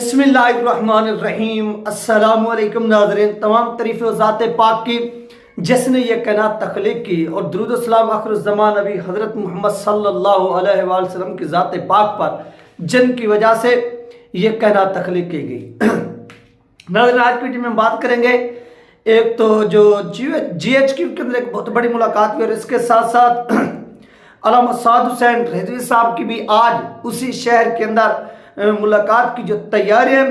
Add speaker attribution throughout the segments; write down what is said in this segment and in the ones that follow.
Speaker 1: बिस्मिल्लाहिर्रहमानिर्रहीम। अस्सलामुअलैकुम नाज़रीन, तमाम तारीफ़ ज़ात पाक की जिसने ये कायनात तख्लीक की और दुरूद व सलाम आखिरुज़्ज़मान नबी हज़रत मोहम्मद सल्लल्लाहु अलैहि वसल्लम की ज़ात पाक पर जिनकी वजह से ये कायनात तख्लीक की गई। नाज़रीन, आज की वीडियो में बात करेंगे एक तो जो GHQ के अंदर एक बहुत बड़ी मुलाकात हुई और इसके साथ साथ अल्लामा साद हुसैन रिजवी साहब की भी आज उसी शहर के अंदर मुलाकात की जो तैयारियां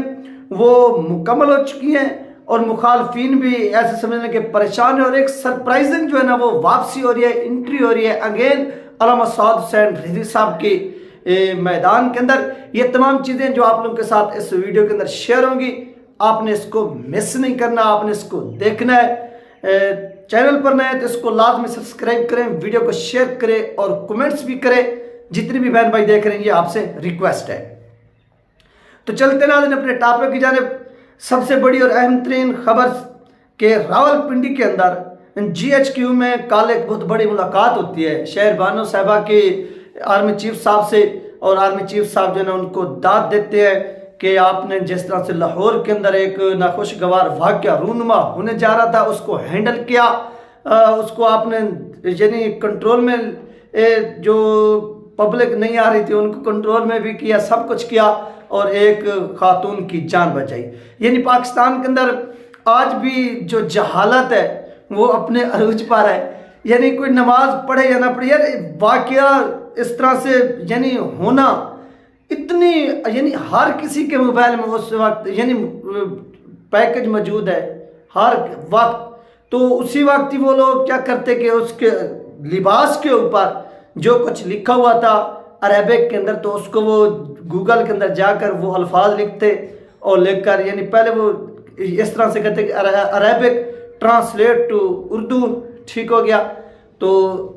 Speaker 1: वो मुकम्मल हो चुकी हैं और मुखालफिन भी ऐसे समझने के परेशान है और एक सरप्राइजिंग जो है ना वो वापसी हो रही है, एंट्री हो रही है अगेन अल्लामा साद हुसैन रिजवी साहब की मैदान के अंदर। ये तमाम चीज़ें जो आप लोगों के साथ इस वीडियो के अंदर शेयर होंगी, आपने इसको मिस नहीं करना, आपने इसको देखना है। चैनल पर नए तो इसको लाजमी सब्सक्राइब करें, वीडियो को शेयर करें और कमेंट्स भी करें। जितने भी बहन भाई देख रहे हैं ये आपसे रिक्वेस्ट है। तो चलते नाज़रीन अपने टॉपिक की जानिब। सबसे बड़ी और अहम तरीन खबर के रावलपिंडी के अंदर GHQ में कल एक बहुत बड़ी मुलाकात होती है शहर बानो साहिबा के आर्मी चीफ साहब से, और आर्मी चीफ साहब जो है ना उनको दाद देते हैं कि आपने जिस तरह से लाहौर के अंदर एक नाखुशगवार वाक़या रूनुमा होने जा रहा था उसको हैंडल किया, उसको आपने यानी कंट्रोल में जो पब्लिक नहीं आ रही थी उनको कंट्रोल में भी किया, सब कुछ किया और एक खातून की जान बचाई। यानी पाकिस्तान के अंदर आज भी जो जहालत है वो अपने अरूज पर है। यानी कोई नमाज पढ़े या ना पढ़े, यार वाक़या इस तरह से यानी होना इतनी, यानी हर किसी के मोबाइल में उस वक्त यानी पैकेज मौजूद है हर वक्त। तो उसी वक्त ही वो लोग क्या करते कि उसके लिबास के ऊपर जो कुछ लिखा हुआ था अरेबिक के अंदर तो उसको वो गूगल के अंदर जाकर वो अल्फाज लिखते और लिखकर यानी पहले वो इस तरह से कहते कि अरेबिक ट्रांसलेट टू उर्दू, ठीक हो गया, तो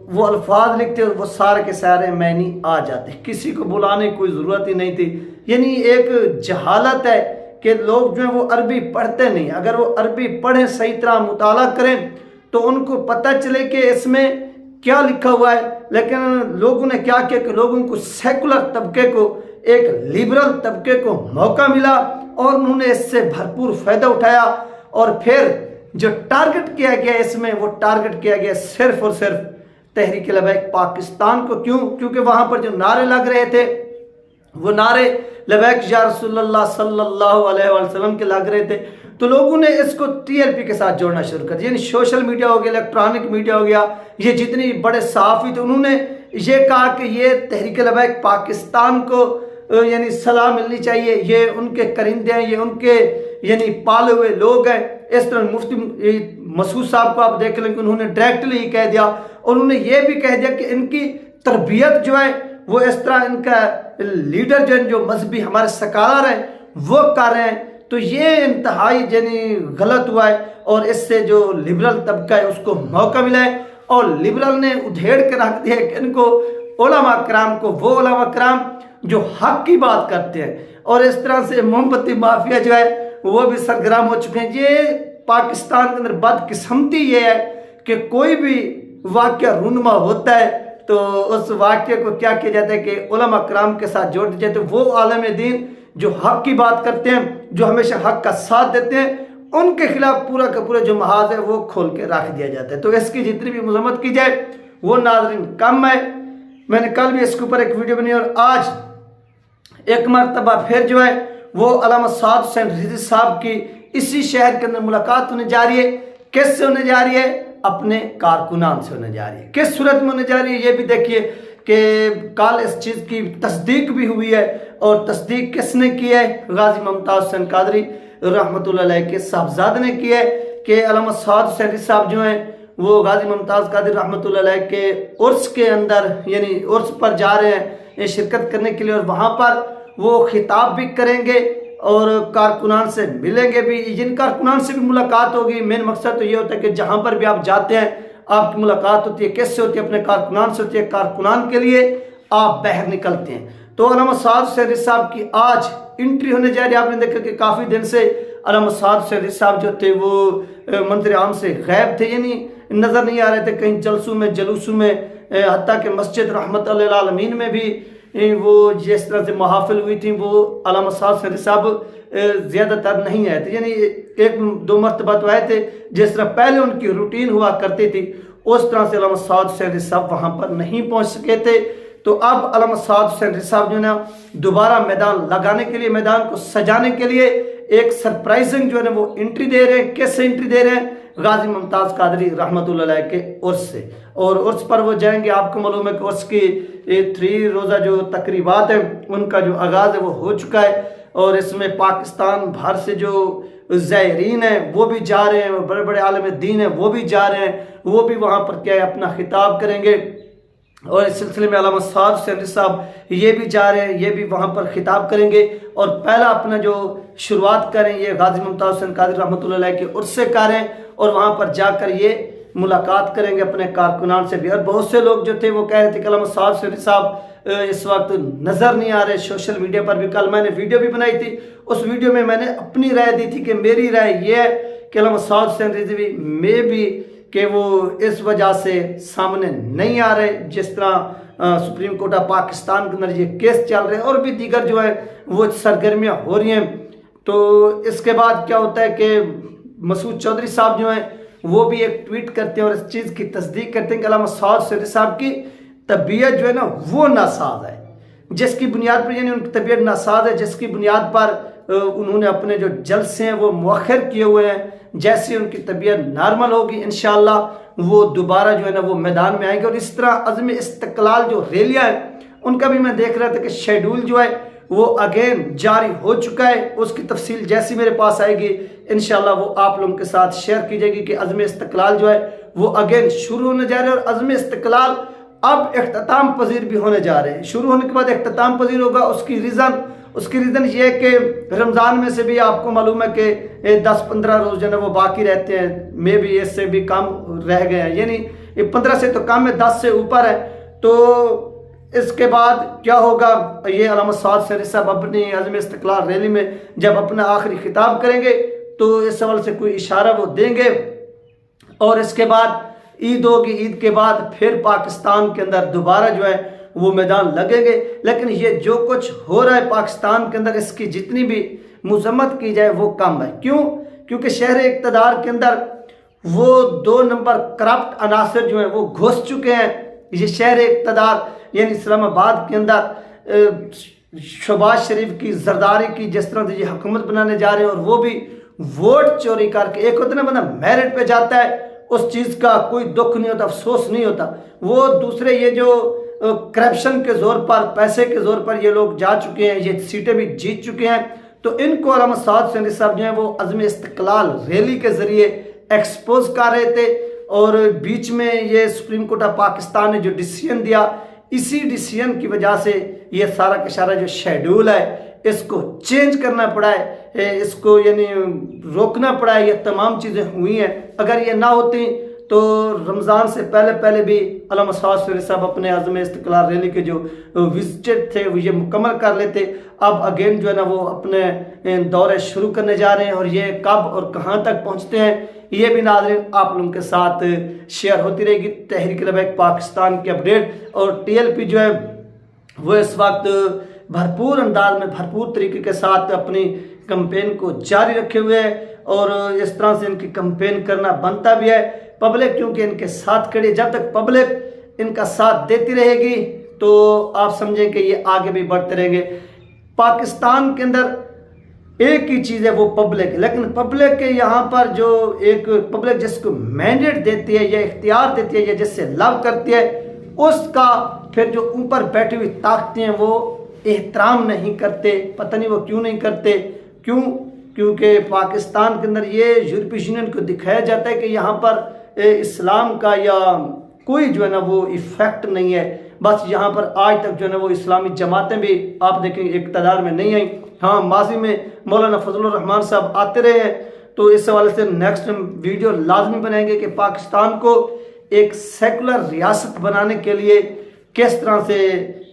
Speaker 1: वो अल्फाज लिखते और वो सारे के सारे मैनी आ जाते, किसी को बुलाने की कोई ज़रूरत ही नहीं थी। यानी एक जहालत है कि लोग जो है वो अरबी पढ़ते नहीं। अगर वो अरबी पढ़ें, सही तरह मुताला करें तो उनको पता चले कि इसमें क्या लिखा हुआ है। लेकिन लोगों ने क्या किया कि लोगों को सेकुलर तबके को, एक लिबरल तबके को मौका मिला और उन्होंने इससे भरपूर फ़ायदा उठाया और फिर जो टारगेट किया गया इसमें वो टारगेट किया गया सिर्फ और सिर्फ तहरीक लबैक पाकिस्तान को। क्यों? क्योंकि वहाँ पर जो नारे लग रहे थे वो नारे लबैक या रसूलुल्लाह सल्लल्लाहु अलैहि वसल्लम के लग रहे थे। तो लोगों ने इसको TLP के साथ जोड़ना शुरू कर दिया, यानी सोशल मीडिया हो गया, इलेक्ट्रॉनिक मीडिया हो गया, ये जितने बड़े सहाफ़ी थे उन्होंने ये कहा कि ये तहरीक लबैक पाकिस्तान को यानी सलाह मिलनी चाहिए, ये उनके करिंदे हैं, ये उनके यानी पाले हुए लोग हैं। इस तरह मुफ्ती मसूद साहब को आप देख लें कि उन्होंने डायरेक्टली ही कह दिया और उन्होंने ये भी कह दिया कि इनकी तरबियत जो है वो इस तरह इनका लीडर जो है जो मजहबी हमारे सकारार हैं वो कर रहे हैं। तो ये इंतहाई यानी गलत हुआ है और इससे जो लिबरल तबका है उसको मौका मिला है और लिबरल ने उधेड़ के रख दिया कि इनको उलमा कराम को, वो उलमा कराम जो हक की बात करते हैं, और इस तरह से मोमबत्ती माफिया जो है वो भी सरगर्म हो चुके हैं। ये पाकिस्तान के अंदर बदकिस्मती ये है कि कोई भी वाक़या रूनुमा होता है तो उस वाक़े को क्या किया जाता है कि उलमा कराम के साथ जोड़ दिया जाता है। वो आलम दीन जो हक की बात करते हैं, जो हमेशा हक का साथ देते हैं, उनके खिलाफ पूरा का पूरा जो महाज है वो खोल के रख दिया जाता है। तो इसकी जितनी भी मजम्मत की जाए वो नाज़रीन कम है। मैंने कल भी इसके ऊपर एक वीडियो बनाई और आज एक मरतबा फिर जो है वो अल्लामा साद हुसैन रिजवी साहब की इसी शहर के अंदर मुलाकात होने जा रही है। किससे होने जा रही है? अपने कारकुनान से होने जा रही है। किस सूरत में होने जा रही है ये भी देखिए कि कल इस चीज़ की तस्दीक भी हुई है और तस्दीक किसने की है? गाजी मुमताज़ हुसैन कादरी रहमतुल्लाह अलैह के साहबजादे ने की है कि अल्लामा साद हुसैन साहब जो हैं वो गाजी मुमताज़ कादरी रहमतुल्लाह अलैह के उर्स के अंदर यानी उर्स पर जा रहे हैं शिरकत करने के लिए और वहाँ पर वो खिताब भी करेंगे और कारकुनान से मिलेंगे भी। जिन कारकुनान से भी मुलाकात होगी, मेन मकसद तो ये होता है कि जहाँ पर भी आप जाते हैं आपकी मुलाकात होती है, किससे होती है? अपने कारकुनान से होती है। कारकुनान के लिए आप बाहर निकलते हैं। तो अल्लामा साद हुसैन साहब की आज एंट्री होने जा रही है। आपने देखा कि काफ़ी दिन से अल्लामा साद हुसैन साहब जो थे वो मंजर आम से गैब थे, यानी नज़र नहीं आ रहे थे कहीं जलसों में जलूसों में, हत्ता कि मस्जिद रहमत अल आलमीन में भी वो जिस तरह से महाफिल हुई थी वो अल्लामा साद सेंधवी साहब ज़्यादातर नहीं आए थे, यानी एक दो मरतबा तो आए थे। जिस तरह पहले उनकी रूटीन हुआ करती थी उस तरह से अल्लामा साद सेंधवी साहब वहाँ पर नहीं पहुँच सके थे। तो अब अल्लामा साद सेंधवी साहब जो है ना दोबारा मैदान लगाने के लिए, मैदान को सजाने के लिए एक सरप्राइजिंग जो है ना वो एंट्री दे रहे हैं। कैसे एंट्री दे रहे हैं? गाजी मुमताज़ कादरी रहमतुल्लाह अलैह के उर्स से, और उर्स पर वो जाएंगे। आपको मालूम है कि उर्स की 3 रोज़ा जो तकरीबात है उनका जो आगाज़ है वो हो चुका है, और इसमें पाकिस्तान भर से जो ज़ायरीन हैं वो भी जा रहे हैं, बड़े बड़े आलिम दीन हैं वो भी जा रहे हैं, वो भी वहाँ पर क्या है अपना खिताब करेंगे। और इस सिलसिले में अल्लामा साद सेंधवी साहब ये भी जा रहे हैं, ये भी वहाँ पर खिताब करेंगे। और पहला अपना जो शुरुआत करें ये गाजी मुमताज़ हुसैन कादरी रहमतुल्लाह अलैह के उर्स से करें, और वहाँ पर जाकर ये मुलाकात करेंगे अपने कारकुनान से भी। और बहुत से लोग जो थे वो कह रहे थे कि अल्लामा साद सेंधवी साहब इस वक्त नज़र नहीं आ रहे सोशल मीडिया पर भी। कल मैंने वीडियो भी बनाई थी, उस वीडियो में मैंने अपनी राय दी थी कि मेरी राय ये है कि अल्लामा साद सेंधवी में भी कि वो इस वजह से सामने नहीं आ रहे, जिस तरह सुप्रीम कोर्ट ऑफ पाकिस्तान के अंदर ये केस चल रहे हैं और भी दीगर जो है वो सरगर्मियाँ हो रही हैं। तो इसके बाद क्या होता है कि मसूद चौधरी साहब जो हैं वो भी एक ट्वीट करते हैं और इस चीज़ की तस्दीक करते हैं कि अल्लामा साद सेंधवी साहब की तबीयत जो है ना वो नासाज है, जिसकी बुनियाद पर, यानी उनकी तबीयत नासाज है जिसकी बुनियाद पर उन्होंने अपने जो जलसे हैं वो मुअख्खर किए हुए हैं। जैसे उनकी तबीयत नॉर्मल होगी इंशाअल्लाह वो दोबारा जो है ना वो मैदान में आएंगे। और इस तरह अज़्म इस्तिक़लाल जो रैलियाँ हैं उनका भी मैं देख रहा था कि शेड्यूल जो है वो अगेन जारी हो चुका है। उसकी तफसील जैसी मेरे पास आएगी इंशाअल्लाह वो आप लोगों के साथ शेयर की जाएगी कि अज़्म इस्तिक़लाल जो है वो अगेन शुरू होने जा रहे हैं। और अज़्म इस्तिक़लाल अब इख्तिताम पजीर भी होने जा रहे हैं। शुरू होने के बाद इख्तिताम पजीर होगा। उसकी रीज़न ये है कि रमज़ान में से भी आपको मालूम है कि 10-15 रोज़ जो है वो बाकी रहते हैं, मे भी इससे भी कम रह गए हैं, यानी 15 से तो कम है, 10 से ऊपर है। तो इसके बाद क्या होगा, ये अल्लामा साद सेंधवी साहब अपनी अज़्म इस्तिक़लाल रैली में जब अपना आखिरी खिताब करेंगे तो इस सवाल से कोई इशारा वो देंगे। और इसके बाद ईद होगी, ईद के बाद फिर पाकिस्तान के अंदर दोबारा जो है वो मैदान लगेंगे। लेकिन ये जो कुछ हो रहा है पाकिस्तान के अंदर इसकी जितनी भी मजम्मत की जाए वो कम है। क्यों? क्योंकि शहर इक़्तिदार के अंदर वो 2 नंबर करप्ट अनासर जो हैं वो घुस चुके हैं। ये शहर इक़्तिदार यानी इस्लामाबाद के अंदर शहबाज शरीफ की जरदारी की जिस तरह से ये हुकूमत बनाने जा रहे हैं, और वो भी वोट चोरी करके। एक होता ना बंदा मेरिट पे जाता है उस चीज़ का कोई दुख नहीं होता, अफसोस नहीं होता। वो दूसरे ये जो करप्शन के ज़ोर पर, पैसे के ज़ोर पर ये लोग जा चुके हैं, ये सीटें भी जीत चुके हैं। तो इनको अल्लामा साद सेंधवी साहब जो हैं वो अज़्म इस्तिक़लाल रैली के ज़रिए एक्सपोज कर रहे थे। और बीच में ये सुप्रीम कोर्ट ऑफ पाकिस्तान ने जो डिसीजन दिया, इसी डिसीजन की वजह से ये सारा का सारा जो शेड्यूल है इसको चेंज करना पड़ा है, इसको यानी रोकना पड़ा है। ये तमाम चीज़ें हुई हैं। अगर ये ना होती तो रमज़ान से पहले भी अल्लामा साद सेंधवी साहब अपने अज़्म इस्तिक़लाल रैली के जो विजिट थे वो ये मुकम्मल कर लेते। अब अगेन जो है ना वो अपने दौरे शुरू करने जा रहे हैं, और ये कब और कहाँ तक पहुँचते हैं ये भी नाज़रीन आप लोगों के साथ शेयर होती रहेगी। तहरीक लबैक पाकिस्तान की अपडेट और TLP जो है वो इस वक्त भरपूर अंदाज में, भरपूर तरीके के साथ अपनी कंपेन को जारी रखे हुए हैं। और इस तरह से इनकी कंपेन करना बनता भी है। पब्लिक क्योंकि इनके साथ खड़ी, जब तक पब्लिक इनका साथ देती रहेगी तो आप समझें कि ये आगे भी बढ़ते रहेंगे। पाकिस्तान के अंदर एक ही चीज़ है वो पब्लिक, लेकिन पब्लिक के यहाँ पर जो एक पब्लिक जिसको मैंडेट देती है या इख्तियार देती है या जिससे लव करती है, उसका फिर जो ऊपर बैठी हुई ताकतें हैं वो एहतराम नहीं करते। पता नहीं वो क्यों नहीं करते। क्यों? क्योंकि पाकिस्तान के अंदर ये यूरोपीय यूनियन को दिखाया जाता है कि यहाँ पर इस्लाम का या कोई जो है ना वो इफ़ेक्ट नहीं है। बस यहाँ पर आज तक जो है ना वो इस्लामी जमातें भी आप देखेंगे इक़्तिदार में नहीं आई। हाँ, माजी में मौलाना फजलुर रहमान साहब आते रहे हैं। तो इस हवाले से नेक्स्ट वीडियो लाजमी बनाएंगे कि पाकिस्तान को एक सेकुलर रियासत बनाने के लिए किस तरह से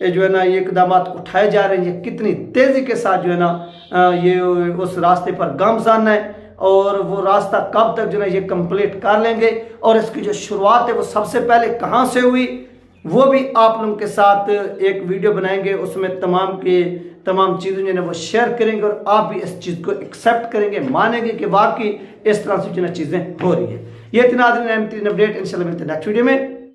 Speaker 1: जो है ना ये इक़दाम उठाए जा रहे हैं, ये कितनी तेज़ी के साथ जो है ना ये उस रास्ते पर गामजान है, और वो रास्ता कब तक जो है ये कंप्लीट कर लेंगे। और इसकी जो शुरुआत है वो सबसे पहले कहाँ से हुई वो भी आप लोगों के साथ एक वीडियो बनाएंगे, उसमें तमाम चीज़ें जो है वो शेयर करेंगे और आप भी इस चीज़ को एक्सेप्ट करेंगे, मानेंगे कि वाकई इस तरह से जो चीज़ें हो रही है। ये इतना अपडेट इंशाल्लाह मिलते हैं नेक्स्ट वीडियो में।